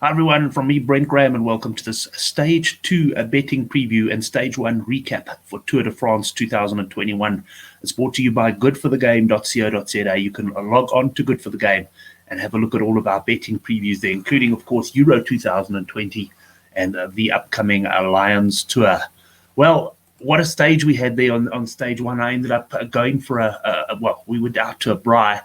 Hi everyone, from me, Brent Graham, and welcome to this Stage 2 betting preview and Stage 1 recap for Tour de France 2021. It's brought to you by goodforthegame.co.za. You can log on to Good for the Game and have a look at all of our betting previews there, including, of course, Euro 2020 and the upcoming Lions Tour. Well, what a stage we had there on Stage 1. I ended up going for we went out to a braai.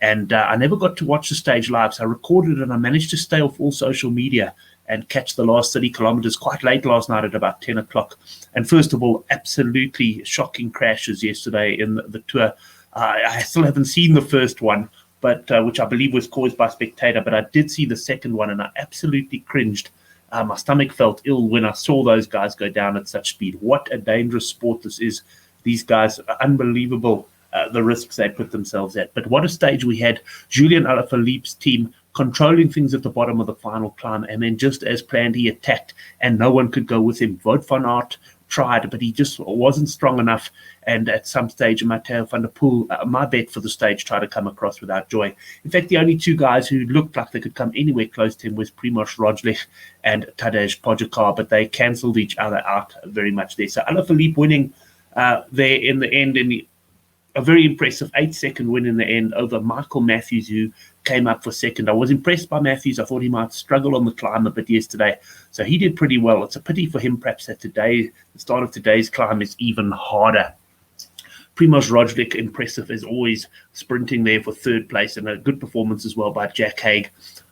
And I never got to watch the stage live, so I recorded it and I managed to stay off all social media and catch the last 30 kilometers quite late last night at about 10 o'clock. And first of all, absolutely shocking crashes yesterday in the Tour. I still haven't seen the first one, but which I believe was caused by spectator, but I did see the second one and I absolutely cringed. My stomach felt ill when I saw those guys go down at such speed. What a dangerous sport this is. These guys are unbelievable. The risks they put themselves at. But what a stage we had. Julian Alaphilippe's team controlling things at the bottom of the final climb, and then just as planned, he attacked, and no one could go with him. Wout van Aert tried, but he just wasn't strong enough, and at some stage, Mathieu van der Poel, my bet for the stage, tried to come across without joy. In fact, the only two guys who looked like they could come anywhere close to him was Primož Roglic and Tadej Pogačar, but they cancelled each other out very much there. So Alaphilippe winning there in the end, a very impressive 8-second win in the end over Michael Matthews, who came up for second. I was impressed by Matthews. I thought he might struggle on the climb a bit yesterday. So he did pretty well. It's a pity for him, perhaps, that the start of today's climb is even harder. Primož Roglic, impressive as always, sprinting there for third place, and a good performance as well by Jack Haig.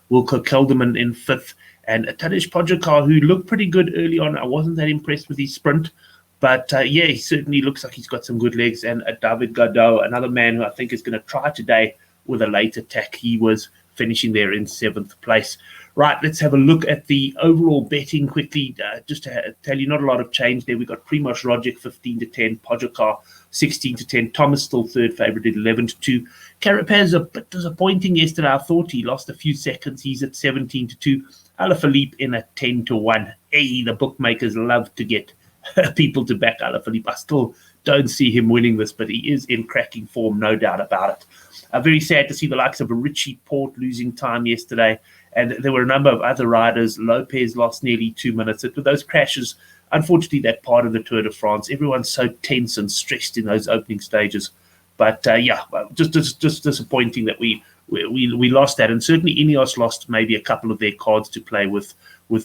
Wilco Kelderman in fifth, and Tadej Pogačar, who looked pretty good early on. I wasn't that impressed with his sprint. But, he certainly looks like he's got some good legs. And David Gaudu, another man who I think is going to try today with a late attack. He was finishing there in seventh place. Right, let's have a look at the overall betting quickly. Just to tell you, not a lot of change there. We've got Primož Roglic 15-10, Pogačar 16-10, Thomas still third favourite at 11-2. Carapaz a bit disappointing yesterday. I thought he lost a few seconds. He's at 17-2. Alaphilippe in at 10-1. Hey, the bookmakers love to get people to back Alaphilippe. I still don't see him winning this, but he is in cracking form, no doubt about it. Very sad to see the likes of Richie Porte losing time yesterday, and there were a number of other riders. Lopez lost nearly 2 minutes. With those crashes, unfortunately, that part of the Tour de France, everyone's so tense and stressed in those opening stages. But just disappointing that we lost that, and certainly Ineos lost maybe a couple of their cards to play with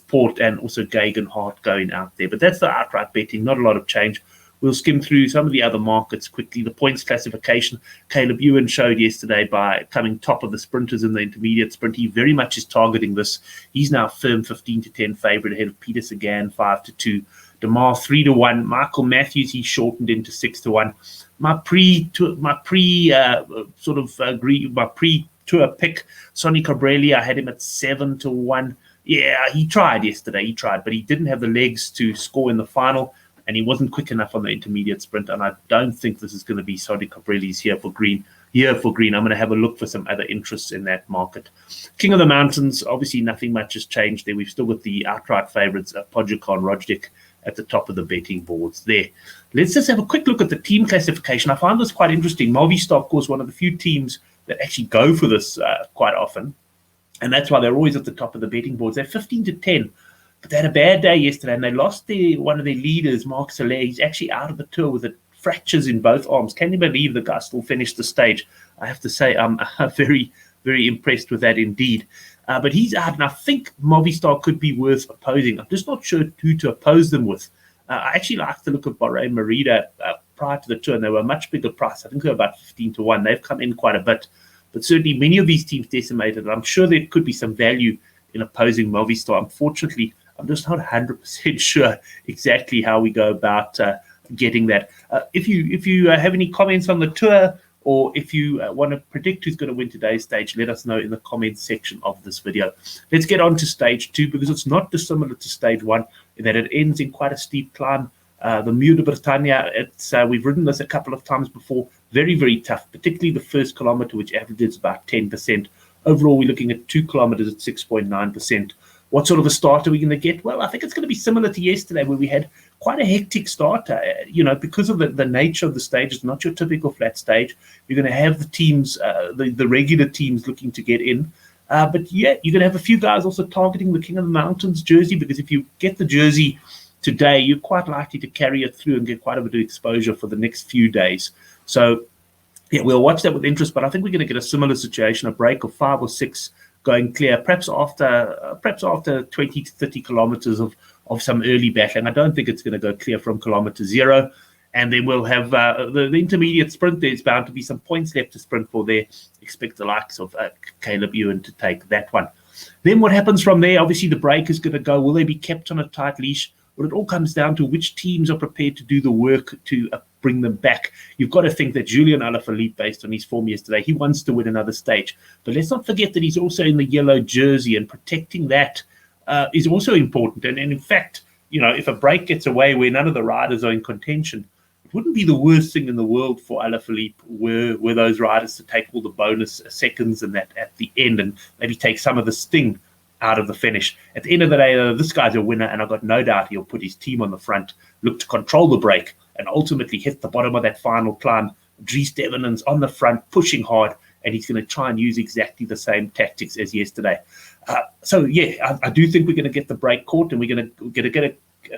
Port and also Gegenhardt going out there. But that's the outright betting, not a lot of change. We'll skim through some of the other markets quickly. The points classification, Caleb Ewan showed yesterday by coming top of the sprinters in the intermediate sprint. He very much is targeting this. He's now firm 15-10 favourite ahead of Peter Sagan 5-2. DeMar 3-1. Michael Matthews, he shortened into 6-1. My pre-tour pick, Sonny Colbrelli, I had him at 7-1. Yeah, he tried yesterday. But he didn't have the legs to score in the final, and he wasn't quick enough on the intermediate sprint. And I don't think this is going to be Sonny Colbrelli's here for green. I'm going to have a look for some other interests in that market. King of the Mountains, obviously nothing much has changed there. We've still got the outright favourites, Pogačar and Roglic, at the top of the betting boards there. Let's just have a quick look at the team classification. I find this quite interesting. Movistar, of course, one of the few teams that actually go for this quite often. And that's why they're always at the top of the betting boards. They're 15-10. But they had a bad day yesterday, and they lost one of their leaders, Marc Soler. He's actually out of the Tour with fractures in both arms. Can you believe the guy still finished the stage? I have to say I'm very, very impressed with that indeed. But he's out, and I think Movistar could be worth opposing. I'm just not sure who to oppose them with. I actually like to look at Bahrain Merida prior to the Tour, and they were a much bigger price. I think they're about 15-1. They've come in quite a bit. But certainly many of these teams decimated. I'm sure there could be some value in opposing Movistar. Unfortunately, I'm just not 100% sure exactly how we go about getting that. If you have any comments on the Tour, or if you want to predict who's going to win today's stage, let us know in the comments section of this video. Let's get on to stage 2, because it's not dissimilar to stage 1 in that it ends in quite a steep climb. The Mur de Bretagne, we've ridden this a couple of times before. Very, very tough, particularly the first kilometre, which averages about 10%. Overall, we're looking at 2 kilometres at 6.9%. What sort of a start are we going to get? Well, I think it's going to be similar to yesterday, where we had quite a hectic start. Because of the nature of the stage, it's not your typical flat stage. You're going to have the teams, the regular teams looking to get in. But yeah, you're going to have a few guys also targeting the King of the Mountains jersey, because if you get the jersey today, you're quite likely to carry it through and get quite a bit of exposure for the next few days. So yeah, we'll watch that with interest, but I think we're going to get a similar situation, a break of 5 or 6 going clear, perhaps after 20 to 30 kilometers of some early battling. I don't think it's going to go clear from kilometer 0. And then we'll have the intermediate sprint. There's bound to be some points left to sprint for there. Expect the likes of Caleb Ewan to take that one. Then what happens from there? Obviously, the break is going to go. Will they be kept on a tight leash? Well, it all comes down to which teams are prepared to do the work to bring them back. You've got to think that Julian Alaphilippe, based on his form yesterday, he wants to win another stage. But let's not forget that he's also in the yellow jersey, and protecting that is also important. And in fact, if a break gets away where none of the riders are in contention, it wouldn't be the worst thing in the world for Alaphilippe were those riders to take all the bonus seconds and that at the end, and maybe take some of the sting out of the finish. At the end of the day, this guy's a winner, and I've got no doubt he'll put his team on the front, look to control the break, and ultimately hit the bottom of that final climb. Dries Devenant's on the front, pushing hard, and he's going to try and use exactly the same tactics as yesterday. So yeah, I do think we're going to get the break caught, and we're going to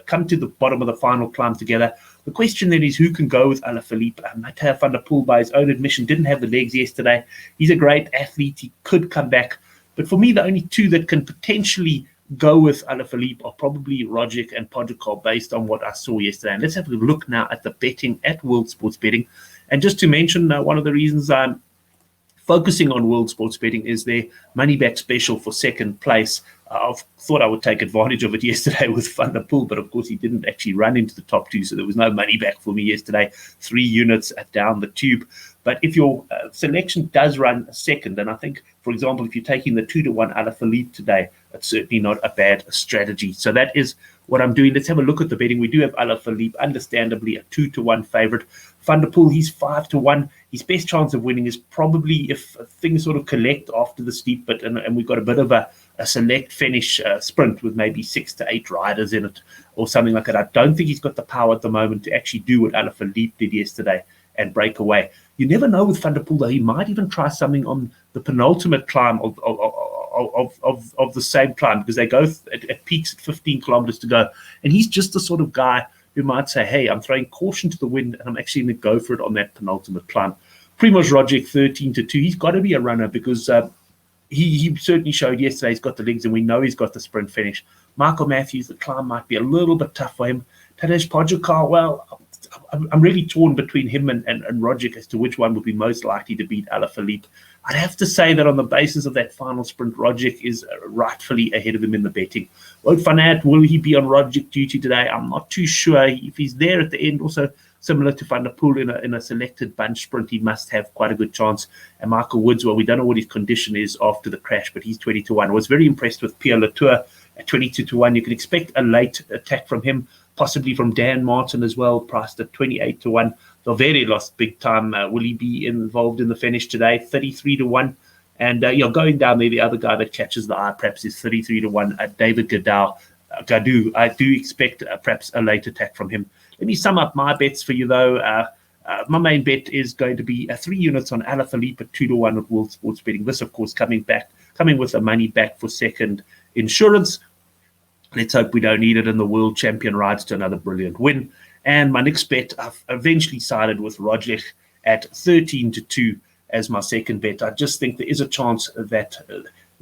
come to the bottom of the final climb together. The question then is who can go with Alaphilippe. Mathieu van der Poel, by his own admission, didn't have the legs yesterday. He's a great athlete. He could come back. But for me, the only two that can potentially go with Alaphilippe are probably Rogic and Pogacar, based on what I saw yesterday. And let's have a look now at the betting at World Sports Betting. And just to mention, one of the reasons I'm focusing on World Sports Betting is their money back special for second place. I thought I would take advantage of it yesterday with Van der Poel, but of course he didn't actually run into the top 2, so there was no money back for me yesterday. 3 units down the tube. But if your selection does run second, and I think, for example, if you're taking the 2-1 Alaphilippe today, that's certainly not a bad strategy. So that is what I'm doing. Let's have a look at the betting. We do have Alaphilippe, understandably, a 2-1 favorite. Van der Poel, he's 5-1. His best chance of winning is probably if things sort of collect after the steep bit, and we've got a bit of a select finish sprint with maybe 6 to 8 riders in it or something like that. I don't think he's got the power at the moment to actually do what Alaphilippe did yesterday and break away. You never know with Van der Poel, though. He might even try something on the penultimate climb of the same climb, because they go at peaks at 15 kilometers to go. And he's just the sort of guy who might say, hey, I'm throwing caution to the wind, and I'm actually going to go for it on that penultimate climb. Primož Roglic, 13-2. He's got to be a runner, because he certainly showed yesterday he's got the legs, and we know he's got the sprint finish. Michael Matthews, the climb might be a little bit tough for him. Tadej Pogacar, well, I'm really torn between him and Rogic as to which one would be most likely to beat Alaphilippe. I'd have to say that on the basis of that final sprint, Rogic is rightfully ahead of him in the betting. Wout van Aert, will he be on Rogic duty today? I'm not too sure. If he's there at the end, also similar to Van der Poel in a selected bunch sprint, he must have quite a good chance. And Michael Woods, well, we don't know what his condition is after the crash, but he's 20-1. I was very impressed with Pierre Latour at 22-1. You can expect a late attack from him, possibly from Dan Martin as well, priced at 28-1. Valverde lost big time. Will he be involved in the finish today? 33-1. And going down there, the other guy that catches the eye perhaps is 33-1, David Gaudu. I do expect perhaps a late attack from him. Let me sum up my bets for you, though. My main bet is going to be 3 units on Alaphilippe at 2-1 at World Sports Betting. This, of course, coming with the money back for second insurance. Let's hope we don't need it, and the world champion rides to another brilliant win. And my next bet, I've eventually sided with Roglic at 13-2 as my second bet. I just think there is a chance that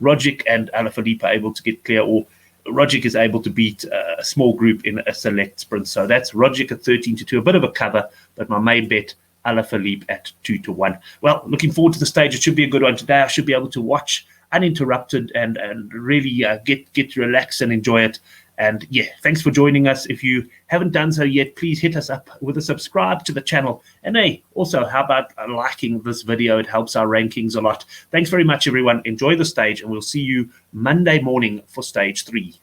Roglic and Alaphilippe are able to get clear, or Roglic is able to beat a small group in a select sprint. So that's Roglic at 13-2, a bit of a cover, but my main bet, Alaphilippe at 2-1. Well, looking forward to the stage. It should be a good one today. I should be able to watch uninterrupted and really get to relax and enjoy it. And yeah, thanks for joining us. If you haven't done so yet, please hit us up with a subscribe to the channel. And hey, also, how about liking this video? It helps our rankings a lot. Thanks very much, everyone. Enjoy the stage, and we'll see you Monday morning for stage 3.